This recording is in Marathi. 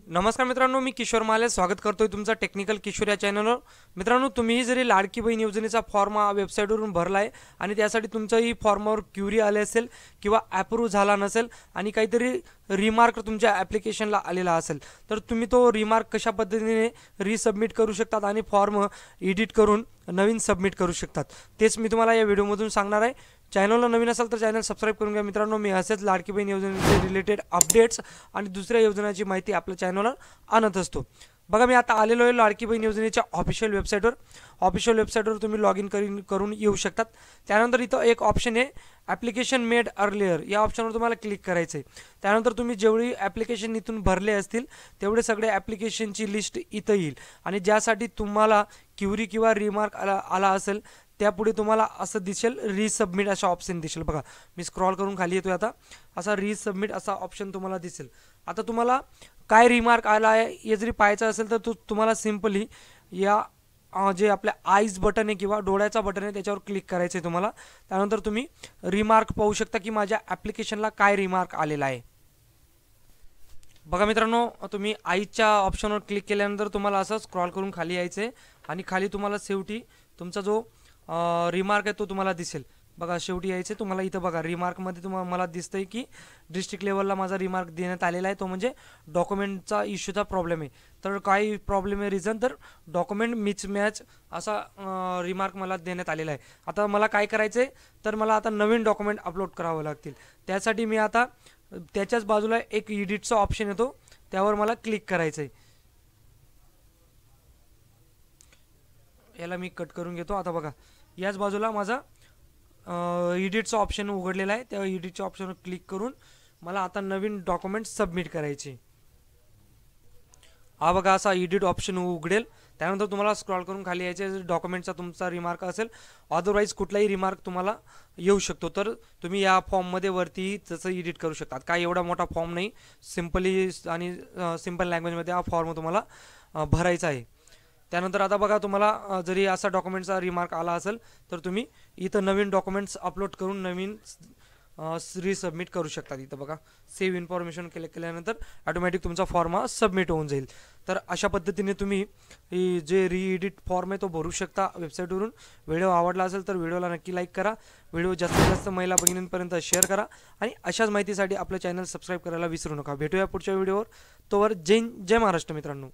नमस्कार मित्रांनो, मी किशोर माले स्वागत करतोय तुमचा टेक्निकल किशोर या चॅनलवर। मित्रांनो, तुम्ही जरी लाडकी बहीण योजनेचा फॉर्म वेबसाईटवरून भरला आहे आणि त्यासाठी तुमचाही फॉर्मवर क्युरी आले असेल किंवा अप्रूव्ह झाला नसेल आणि काहीतरी रिमार्क तुमच्या ॲप्लिकेशनला आलेला असेल, तर तुम्ही तो रिमार्क कशा पद्धतीने रिसबमिट करू शकतात आणि फॉर्म एडिट करून नवीन सबमिट करू शकतात, तेच मी तुम्हाला या व्हिडिओमधून सांगणार आहे। चॅनलला नवीन असाल तर चॅनल सबस्क्राईब करून घ्या मित्रांनो। मी असेच लाडकी बहीण योजनेचे रिलेटेड अपडेट्स आणि दुसऱ्या योजनांची माहिती आपल्या चॅनलवर आणत असतो। बघा, मी आता आलेलो आहे लाडकी बहीण योजनेच्या ऑफिशियल वेबसाईटवर। ऑफिशियल वेबसाईटवर तुम्ही लॉग इन करून येऊ शकतात। त्यानंतर इथं एक ऑप्शन आहे ॲप्लिकेशन मेड अर्लियर, या ऑप्शनवर तुम्हाला क्लिक करायचं आहे। त्यानंतर तुम्ही जेवढी ॲप्लिकेशन इथून भरले असतील तेवढे सगळे ॲप्लिकेशनची लिस्ट इथं येईल आणि ज्यासाठी तुम्हाला क्युरी किंवा रिमार्क आला असेल त्यापुढे तुम्हाला असं दिसेल रिसबमिट असा ऑप्शन दिसेल। बघा, मी स्क्रॉल करून खाली येतोय आता, असा रिसबमिट असा ऑप्शन तुम्हाला दिसेल। आता तुम्हाला काय रिमार्क आला आहे हे जरी पाहायचं असेल तर तुम्हाला सिंपली या जे आपल्या आईज बटन आहे किंवा डोळ्याचा बटन आहे त्याच्यावर क्लिक करायचं आहे तुम्हाला। त्यानंतर तुम्ही रिमार्क पाहू शकता की माझ्या ॲप्लिकेशनला काय रिमार्क आलेला आहे। बघा मित्रांनो, तुम्ही आईच्या ऑप्शनवर क्लिक केल्यानंतर तुम्हाला असं स्क्रॉल करून खाली यायचं आहे आणि खाली तुम्हाला शेवटी तुमचा जो रिमार्क आहे तो तुम्हाला दिसेल। बघा, शेवटी यायचे तुम्हाला इथं बघा रिमार्कमध्ये मला दिसतंय की डिस्ट्रिक्ट लेवलला माझा रिमार्क देण्यात आलेला आहे, तो म्हणजे डॉक्युमेंटचा इश्यूचा प्रॉब्लेम आहे। तर काय प्रॉब्लेम आहे रिझन, तर डॉक्युमेंट मिसमॅच असा रिमार्क मला देण्यात आलेला आहे। आता मला काय करायचं आहे, तर मला आता नवीन डॉक्युमेंट अपलोड करावं लागतील। त्यासाठी मी आता त्याच्याच बाजूला एक एडिटचा ऑप्शन येतो, त्यावर मला क्लिक करायचं आहे। याला मी कट करून घेतो। आता बघा, याच बाजूला माझा एडिटचा ऑप्शन उघडलेला आहे, त्या एडिटच्या ऑप्शनवर क्लिक करून मला आता नवीन डॉक्युमेंट सबमिट करायचे। हा बघा, असा एडिट ऑप्शन उघडेल। त्यानंतर तुम्हाला स्क्रॉल करून खाली यायचे, डॉक्युमेंटचा तुमचा रिमार्क असेल, अदरवाईज कुठलाही रिमार्क तुम्हाला येऊ शकतो, तर तुम्ही या फॉर्ममध्ये वरती तसं एडिट करू शकतात। काय एवढा मोठा फॉर्म नाही, सिंपली आणि सिंपल लँग्वेजमध्ये हा फॉर्म तुम्हाला भरायचा आहे। त्यानंतर आता बघा, तुम्हाला जरी असा डॉक्युमेंटचा रिमार्क आला असेल तर तुम्ही इथं नवीन डॉक्युमेंट्स अपलोड करून नवीन रिसबमिट करू शकतात। इथं बघा, सेव्ह इन्फॉर्मेशन केल्यानंतर ऑटोमॅटिक तुमचा फॉर्म हा सबमिट होऊन जाईल। तर अशा पद्धतीने तुम्ही जे रीएडिट फॉर्म आहे तो भरू शकता वेबसाईटवरून। व्हिडिओ आवडला असेल तर व्हिडिओला नक्की लाईक करा, व्हिडिओ जास्तीत जास्त महिला भगिनींपर्यंत शेअर करा आणि अशाच माहितीसाठी आपलं चॅनल सबस्क्राईब करायला विसरू नका। भेटूया पुढच्या व्हिडिओवर, तोवर जय महाराष्ट्र मित्रांनो।